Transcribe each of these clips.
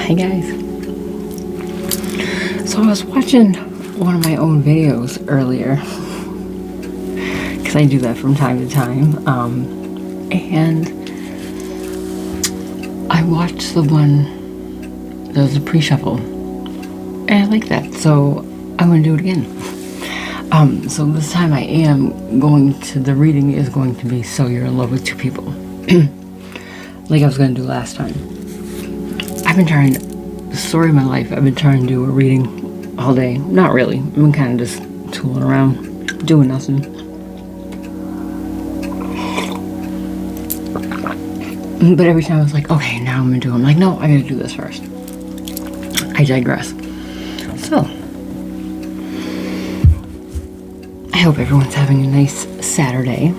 Hi guys. So I was watching one of my own videos earlier because I do that from time to time, and I watched the one that was a pre-shuffle and I like that, so I'm gonna do it again. So this time I am going to, the reading is going to be So You're in Love with Two People. Like I was gonna do last time. I've been trying, the story of my life, I've been trying to do a reading all day. Not really. I've been kind of just tooling around, doing nothing. But every time I was like, okay, now I'm gonna do it. I'm like, no, I gotta do this first. I digress. So, I hope everyone's having a nice Saturday.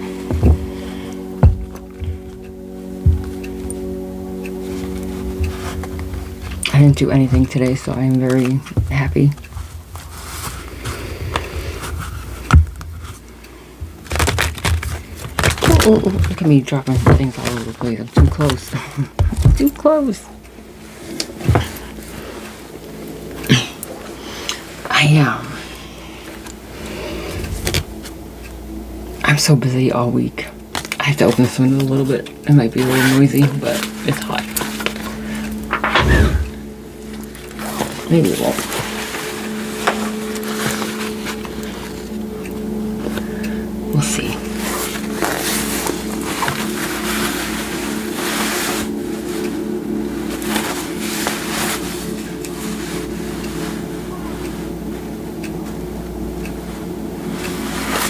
I didn't do anything today, so I am very happy. Oh, look at me dropping things all over the place. I'm too close. Too close. I'm so busy all week. I have to open this window a little bit. It might be a little noisy, but it's hot. Maybe it won't. We'll see.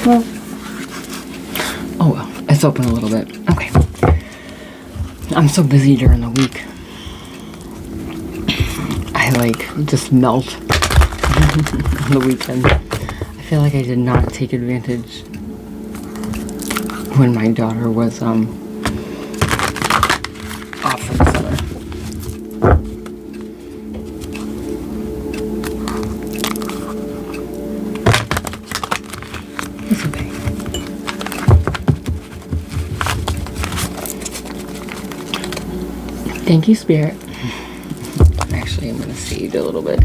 Well, oh well, it's open a little bit. Okay. I'm so busy during the week. I just melt on the weekend. I feel like I did not take advantage when my daughter was off from the summer. It's okay. Thank you, Spirit. Actually, I'm going to seed a little bit.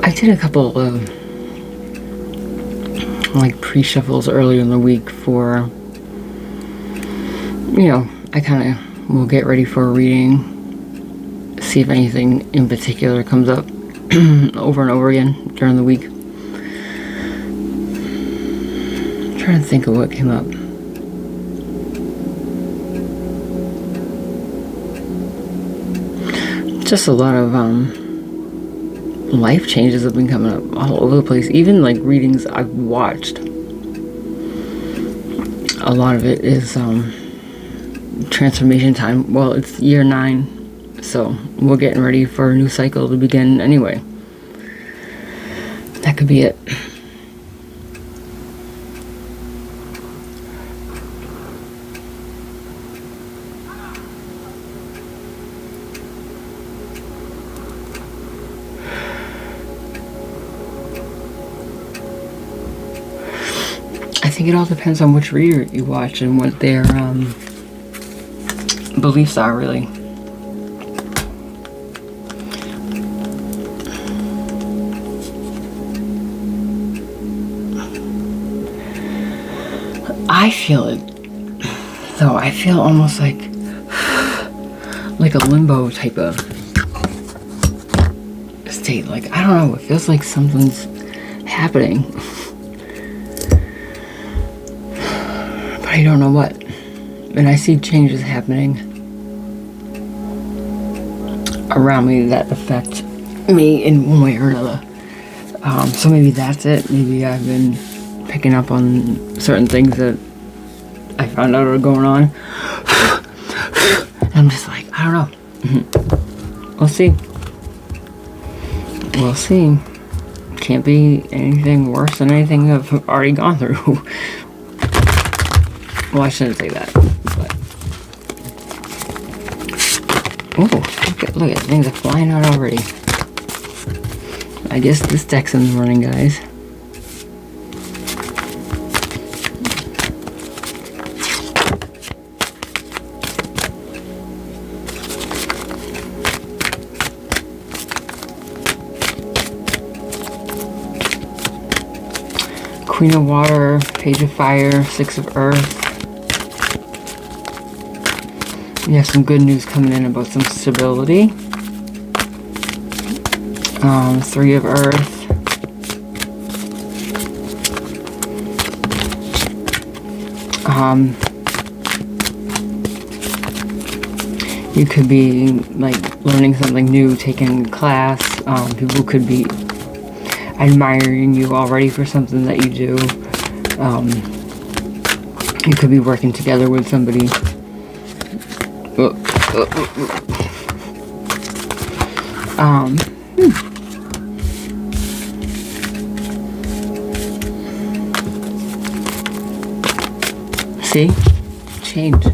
I did a couple of pre-shuffles earlier in the week for, I kind of will get ready for a reading, see if anything in particular comes up over and over again during the week. I'm trying to think of what came up. Just a lot of life changes have been coming up all over the place. Even readings I've watched. A lot of it is transformation time. Well, it's year 9, so we're getting ready for a new cycle to begin anyway. That could be it. I think it all depends on which reader you watch and what their beliefs are, really. I feel it, though. I feel almost like a limbo type of state. I don't know. It feels like something's happening. I don't know what, and I see changes happening around me that affect me in one way or another. So maybe that's it. Maybe I've been picking up on certain things that I found out are going on. I'm just I don't know. We'll see. We'll see. Can't be anything worse than anything I've already gone through. Well, I shouldn't say that, but... Oh, look at things are flying out already. I guess this deck's in the running, guys. Queen of Water, Page of Fire, Six of Earth. You have some good news coming in about some stability. Three of Earth. You could be like learning something new, taking a class. People could be admiring you already for something that you do. You could be working together with somebody. See? Change.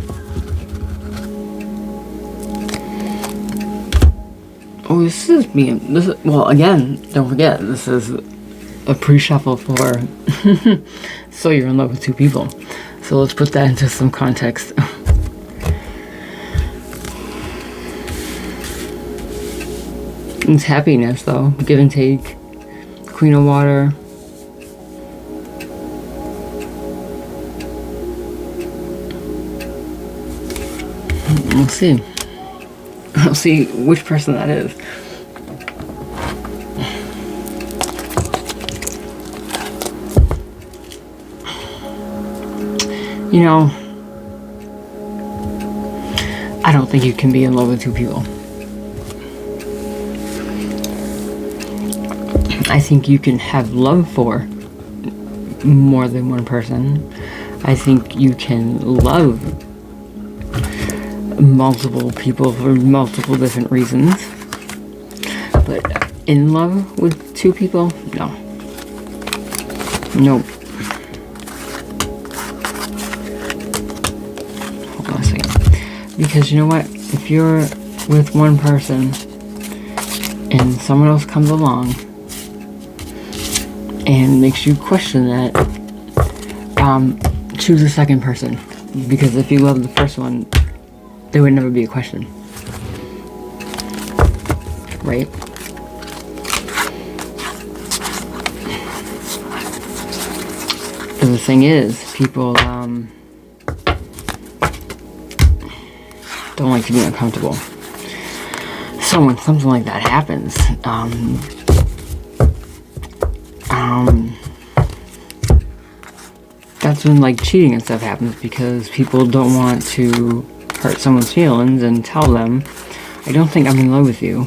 Oh, well, again, don't forget, this is a pre-shuffle for so you're in love with two people. So let's put that into some context. It's happiness, though. Give and take. Queen of Water. We'll see. We'll see which person that is. You know, I don't think you can be in love with two people. I think you can have love for more than one person. I think you can love multiple people for multiple different reasons. But in love with two people? No. Nope. Hold on a second. Because you know what? If you're with one person and someone else comes along and makes you question that, choose a second person. Because if you love the first one, there would never be a question. Right? And the thing is, people don't like to be uncomfortable. So when something like that happens, that's when like cheating and stuff happens, because people don't want to hurt someone's feelings and tell them, I don't think I'm in love with you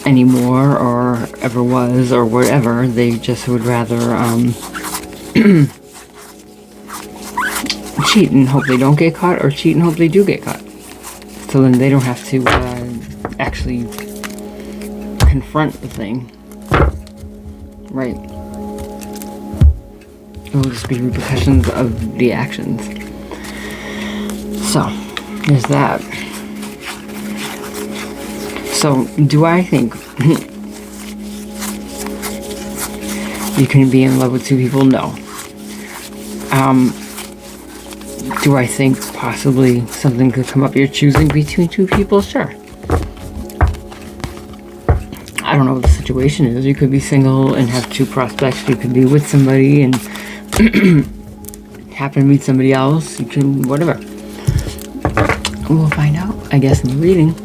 anymore, or ever was, or whatever. They just would rather cheat and hope they don't get caught, or cheat and hope they do get caught. So then they don't have to actually confront the thing. Right. It will just be repercussions of the actions. So, there's that. So, do I think you can be in love with two people? No. Do I think possibly something could come up you're choosing between two people? Sure. I don't know what the situation is. You could be single and have two prospects. You could be with somebody and happen to meet somebody else. You can, whatever. We'll find out, I guess, in the reading.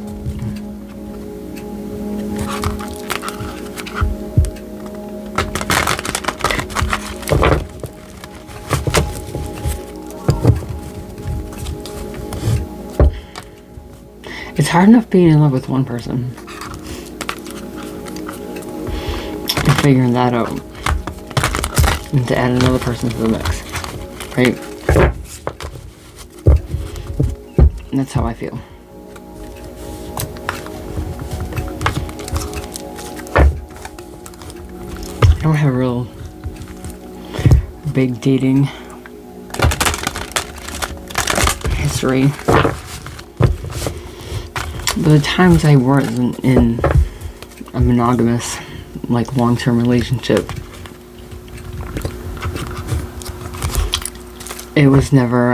It's hard enough being in love with one person and figuring that out, and to add another person to the mix, right? And that's how I feel. I don't have a real big dating history. But the times I wasn't in a monogamous, like, long-term relationship, it was never,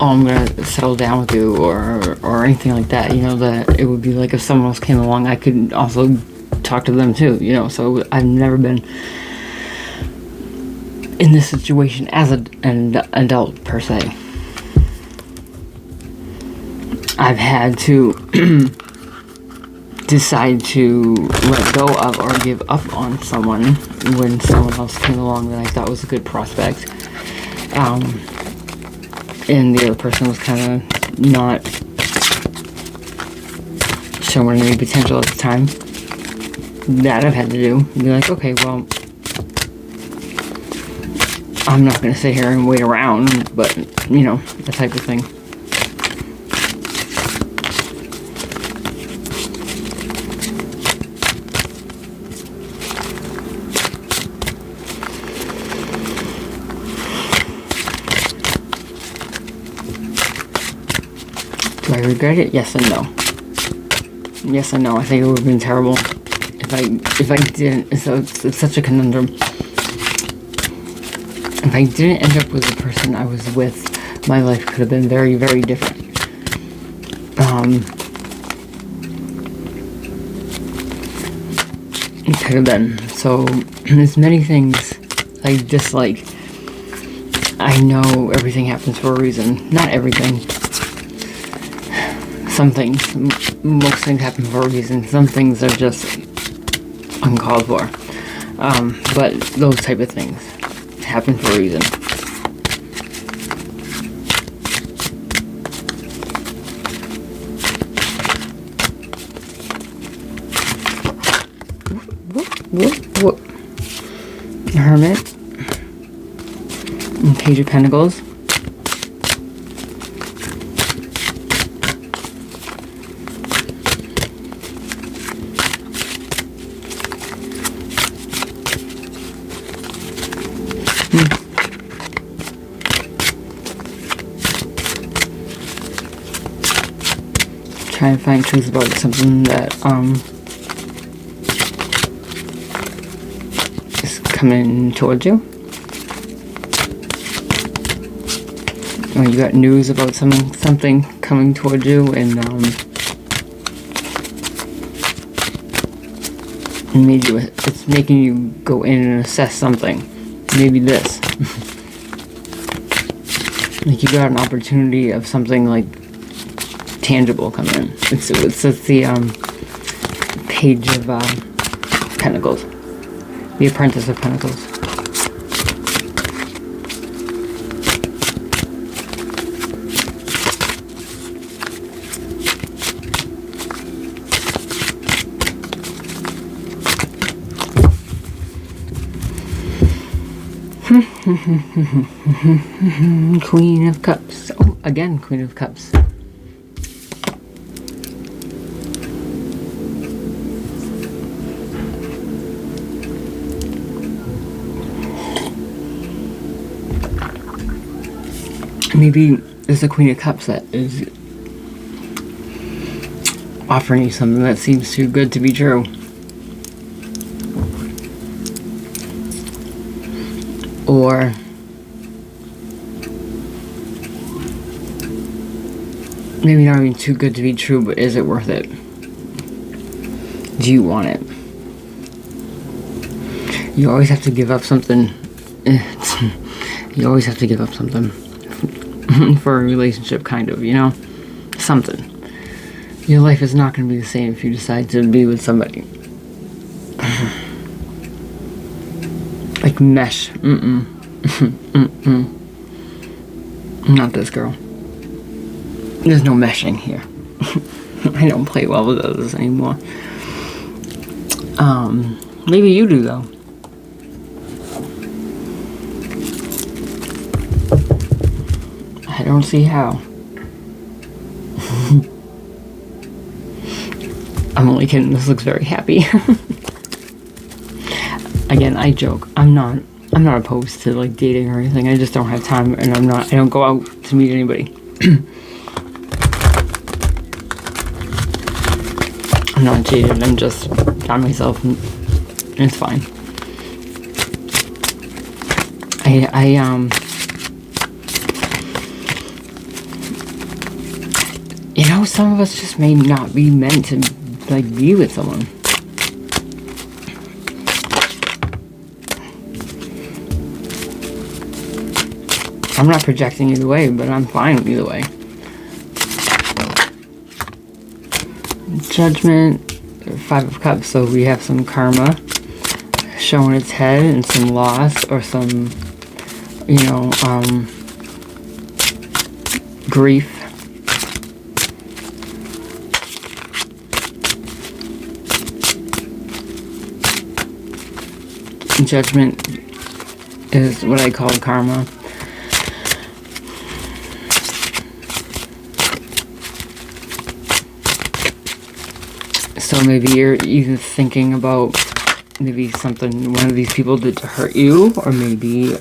oh, I'm gonna settle down with you, or anything like that. You know, that it would be like if someone else came along, I could also talk to them too. You know, so I've never been in this situation as an adult per se. I've had to decide to let go of or give up on someone when someone else came along that I thought was a good prospect. And the other person was kind of not showing any potential at the time. That I've had to do. Be like, okay, well, I'm not going to sit here and wait around, but, you know, that type of thing. Do I regret it? Yes and no. Yes and no. I think it would have been terrible if I didn't. So it's such a conundrum. If I didn't end up with the person I was with, my life could have been very, very different. It could have been. So there's many things I dislike. I know everything happens for a reason. Not everything. Some things. Most things happen for a reason. Some things are just uncalled for. But those type of things happen for a reason. Whoop. Hermit. And Page of Pentacles. Trying to find truth about something that is coming towards you. Or you got news about something coming towards you, and maybe it's making you go in and assess something. Maybe this. Like you got an opportunity of something like tangible coming in. It's the Page of Pentacles. The Apprentice of Pentacles. Queen of Cups. Oh, again, Queen of Cups. Maybe there's a Queen of Cups that is offering you something that seems too good to be true. Or maybe not even too good to be true, but is it worth it? Do you want it? You always have to give up something. You always have to give up something for a relationship, kind of, you know? Something. Your life is not going to be the same if you decide to be with somebody. Like mesh. Not this girl. There's no meshing here. I don't play well with others anymore. Maybe you do though. I don't see how. I'm only kidding, this looks very happy. Again, I joke. I'm not opposed to like dating or anything. I just don't have time, and I don't go out to meet anybody. I'm not jaded, I'm just by myself, and it's fine. know, some of us just may not be meant to, like, be with someone. I'm not projecting either way, but I'm fine either way. Judgment, 5 of Cups, so we have some karma showing its head and some loss or some, you know, grief. Judgment is what I call karma. So maybe you're either thinking about maybe something one of these people did to hurt you, or maybe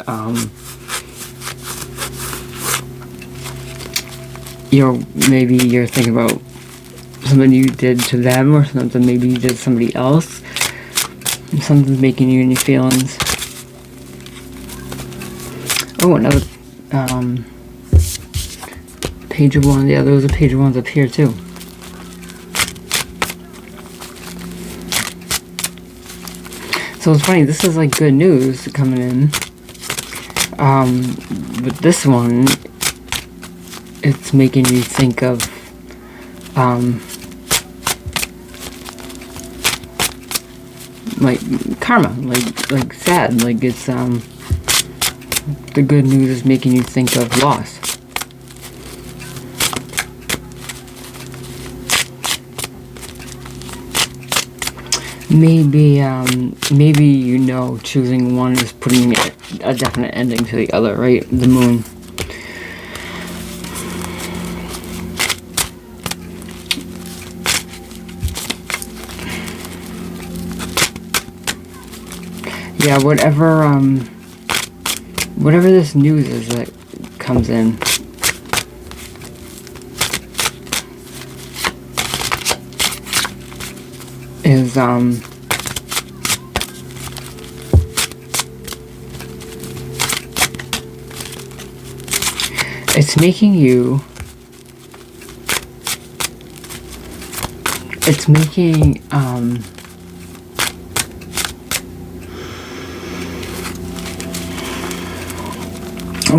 you're thinking about something you did to them, or something maybe you did to somebody else. Something's making you in your feelings. Oh, another Page of Wands. Yeah, there was a Page of Wands up here too. So it's funny, this is like good news coming in. But this one, it's making you think of like karma, like sad, like it's the good news is making you think of loss. Maybe you know choosing one is putting a definite ending to the other, right? The Moon. Yeah, whatever this news is that comes in. Is it's making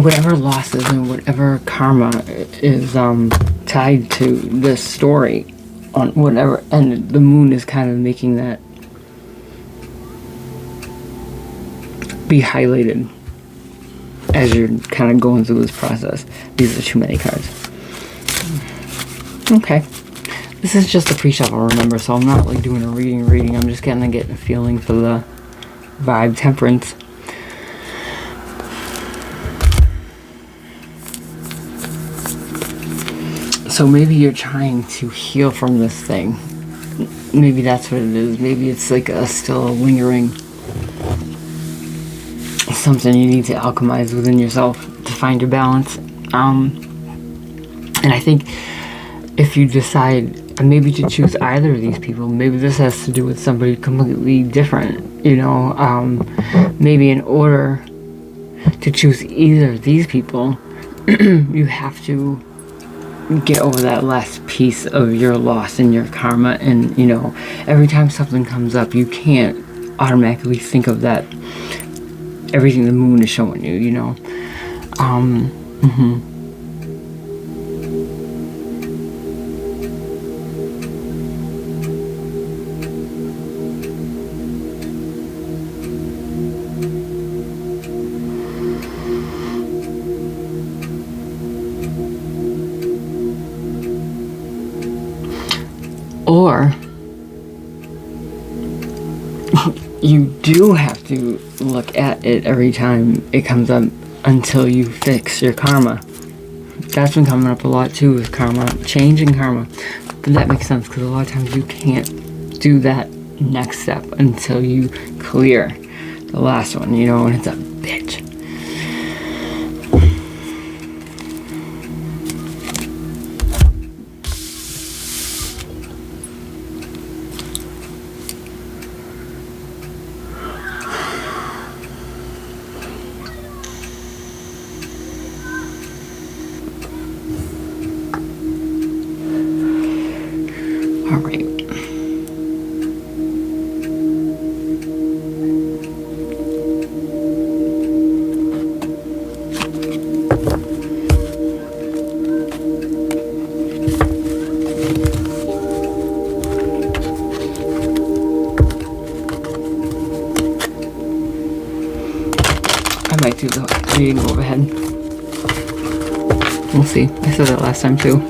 whatever losses and whatever karma is tied to this story on whatever, and the Moon is kind of making that be highlighted as you're kind of going through this process. These are too many cards. Okay, this is just a pre-shuffle, remember, so I'm not like doing a reading. I'm just getting a feeling for the vibe. Temperance. So maybe you're trying to heal from this thing. Maybe that's what it is. Maybe it's like still a lingering something you need to alchemize within yourself to find your balance. And I think if you decide maybe to choose either of these people, maybe this has to do with somebody completely different, you know, maybe in order to choose either of these people, you have to get over that last piece of your loss and your karma. And, you know, every time something comes up, you can't automatically think of that, everything the Moon is showing you, you know. Or you do have to look at it every time it comes up until you fix your karma. That's been coming up a lot too, with karma, changing karma. But that makes sense, because a lot of times you can't do that next step until you clear the last one, you know, and it's a bitch. might do the reading overhead. We'll see. I said that last time too.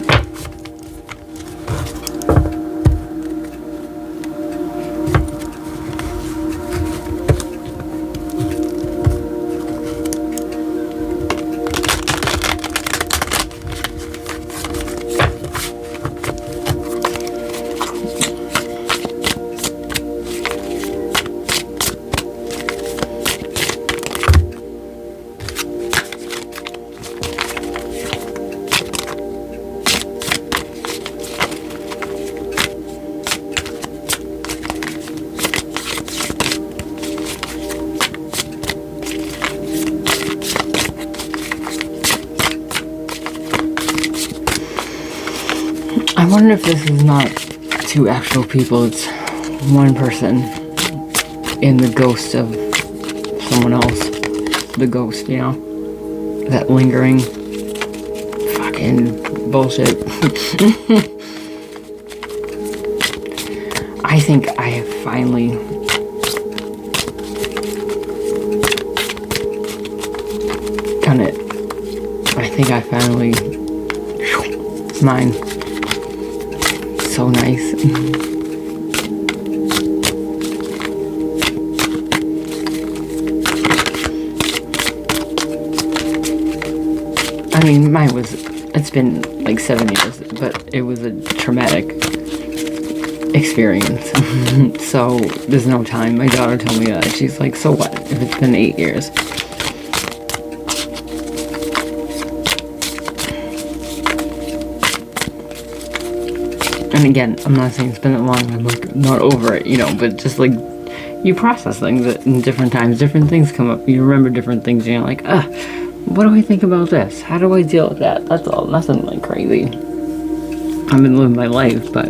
I wonder if this is not two actual people, it's one person in the ghost of someone else. The ghost, you know? That lingering fucking bullshit. I think I have finally done it. I think I finally... It's mine. So nice. I mean, mine was, it's been like 7 years, but it was a traumatic experience. So there's no time. My daughter told me that. She's like, so what if it's been 8 years? And again, I'm not saying it's been that long, I'm like not over it, you know, but just like you process things in different times, different things come up, you remember different things, and you're like, what do I think about this? How do I deal with that? That's all, nothing like crazy. I've been living my life, but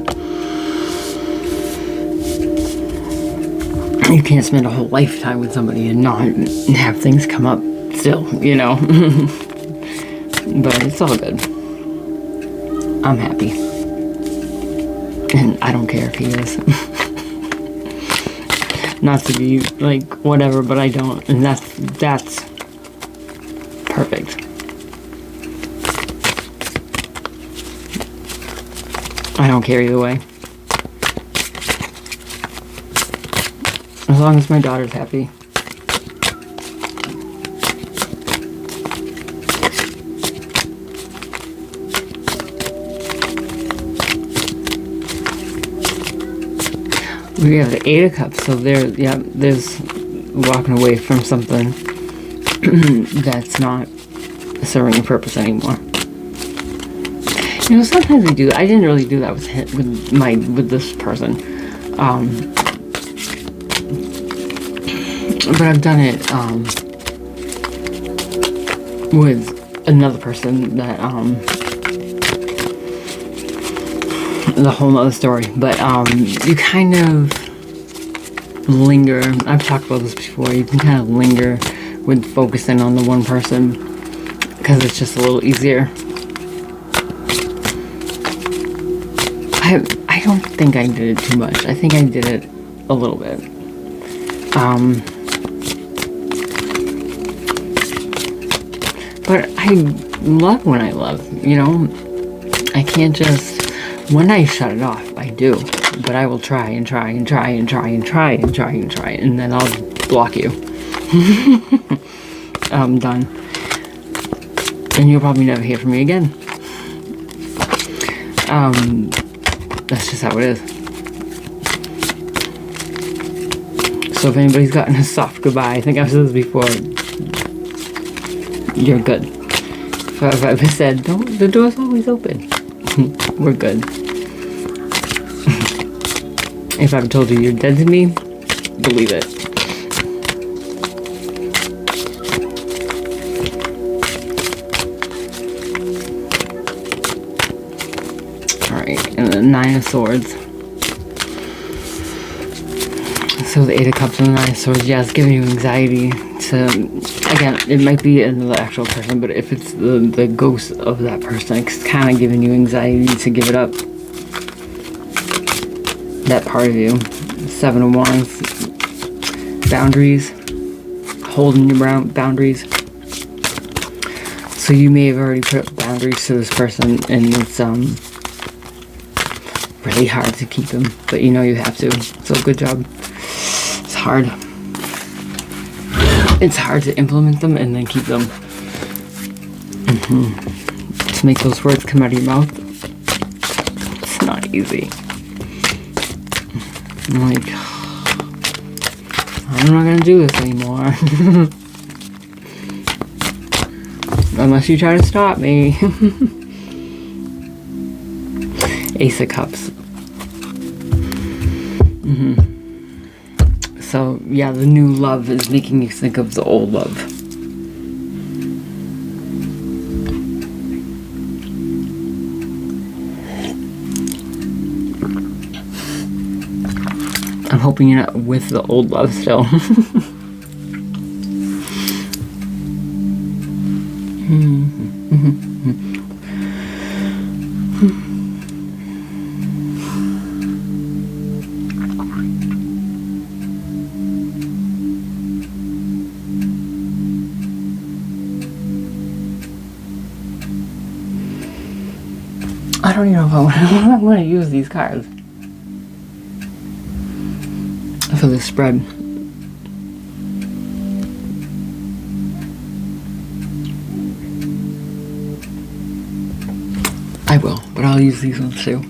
you can't spend a whole lifetime with somebody and not have things come up still, you know. But it's all good. I'm happy. And I don't care if he is. Not to be like whatever, but I don't, and that's perfect. I don't care either way. As long as my daughter's happy. We have the 8 of Cups, so there's walking away from something that's not serving a purpose anymore. You know, sometimes I do. I didn't really do that with this person, but I've done it with another person that the whole nother story, but you kind of linger. I've talked about this before. You can kind of linger with focusing on the one person because it's just a little easier. I don't think I did it too much. I think I did it a little bit. But I love when I love, you know. I can't just... When I shut it off, I do. But I will try and try and try and try and try and try and try, and then I'll block you. I'm done. And you'll probably never hear from me again. That's just how it is. So if anybody's gotten a soft goodbye, I think I've said this before, you're good. If I've ever said, the door's always open, we're good. If I've told you you're dead to me, believe it. Alright, and the 9 of Swords. So the 8 of Cups and the 9 of Swords, yeah, it's giving you anxiety to, again, it might be another actual person, but if it's the ghost of that person, it's kind of giving you anxiety to give it up. That part of you. 7 of Wands. Boundaries. holding your boundaries. So you may have already put up boundaries to this person, and it's really hard to keep them, but you know you have to. So good job. It's hard. It's hard to implement them and then keep them. To make those words come out of your mouth, it's not easy. I'm like, I'm not gonna do this anymore. Unless you try to stop me. Ace of Cups. So, yeah, the new love is making you think of the old love. I'm hoping you're not with the old love still. I don't even know if I want to use these cards for the spread. I will, but I'll use these ones too.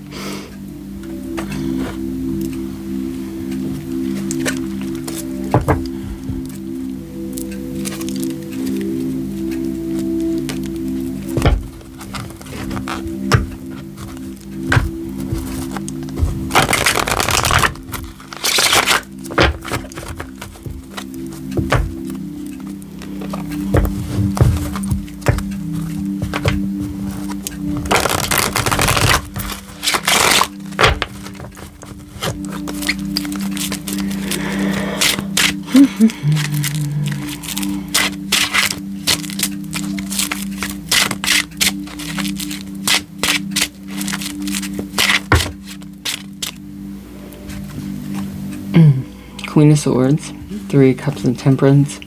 Queen of Swords, Three of Cups and Temperance.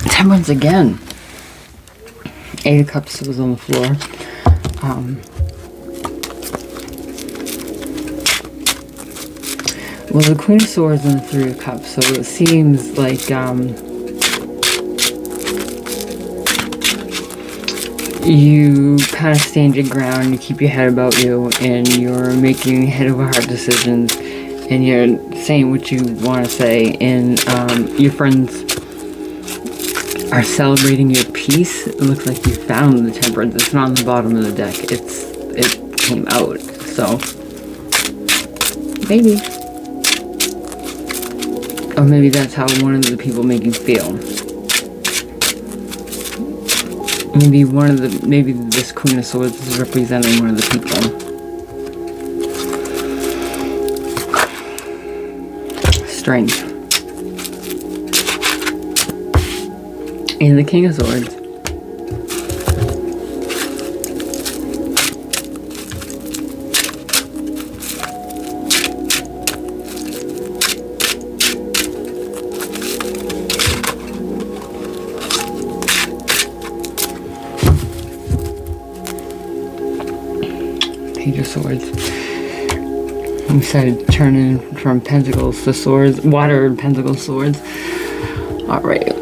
Temperance again. Eight of Cups was on the floor. Well, the Queen of Swords and the Three of Cups, so it seems like you kind of stand your ground, you keep your head about you, and you're making head over heart decisions, and you're saying what you want to say, and your friends are celebrating your peace. It looks like you found the Temperance. It's not on the bottom of the deck. It came out. So maybe. Or maybe that's how one of the people make you feel. Maybe this Queen of Swords is representing one of the people. Strength. And the King of Swords. Page of Swords. We decided to turn in from Pentacles to Swords. Water and Pentacles, Swords. Alright.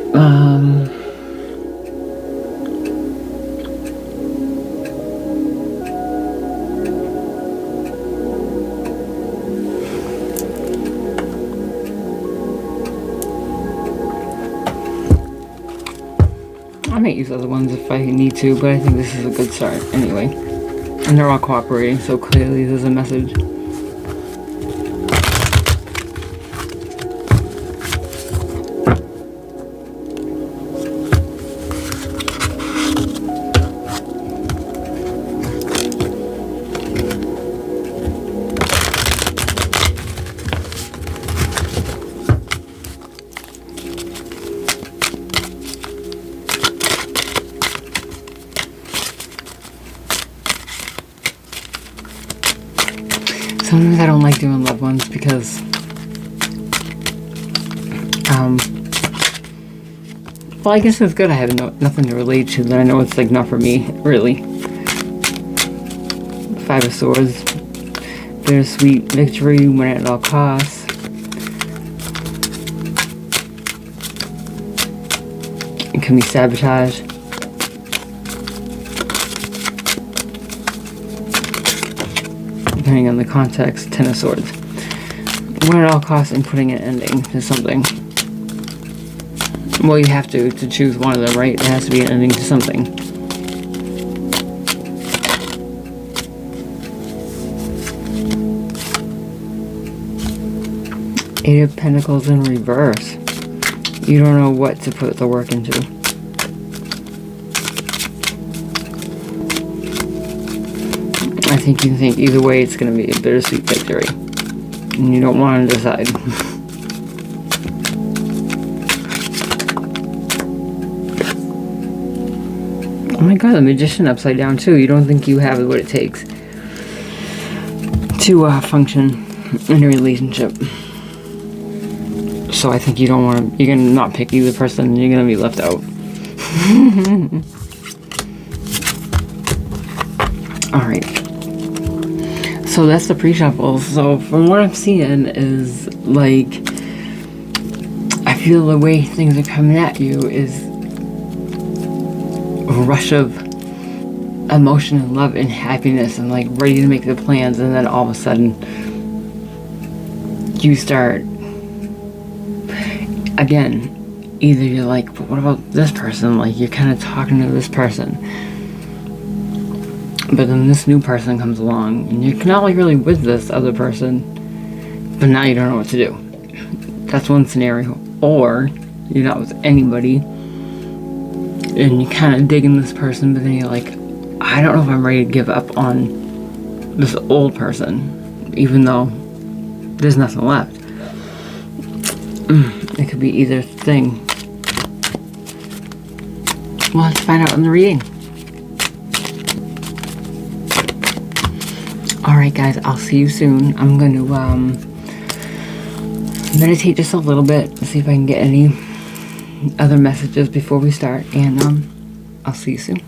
I might use other ones if I need to, but I think this is a good start anyway. And they're all cooperating, so clearly there's a message. Sometimes I don't like doing loved ones because well, I guess it's good I have nothing to relate to, that I know it's like not for me, really. Five of Swords, bittersweet victory, win at all costs. It can be sabotage. Depending on the context. Ten of Swords. Win at all costs and putting an ending to something. Well, you have to choose one of them, right? It has to be an ending to something. Eight of Pentacles in reverse. You don't know what to put the work into. I think you think either way it's going to be a bittersweet victory. And you don't want to decide. Oh my god, the Magician upside down too. You don't think you have what it takes to function in a relationship. So I think you don't want to, you're going to not pick either person, you're going to be left out. Alright. So that's the pre-shuffle. So from what I'm seeing is, like, I feel the way things are coming at you is a rush of emotion and love and happiness and like ready to make the plans, and then all of a sudden you start again, either you're like, but what about this person? Like, you're kind of talking to this person, but then this new person comes along and you're not like really with this other person, but now you don't know what to do. That's one scenario. Or you're not with anybody and you kind of digging this person, but then you're like, I don't know if I'm ready to give up on this old person, even though there's nothing left. It could be either thing. We'll have to find out in the reading. Alright guys, I'll see you soon. I'm going to meditate just a little bit, see if I can get any other messages before we start, and I'll see you soon.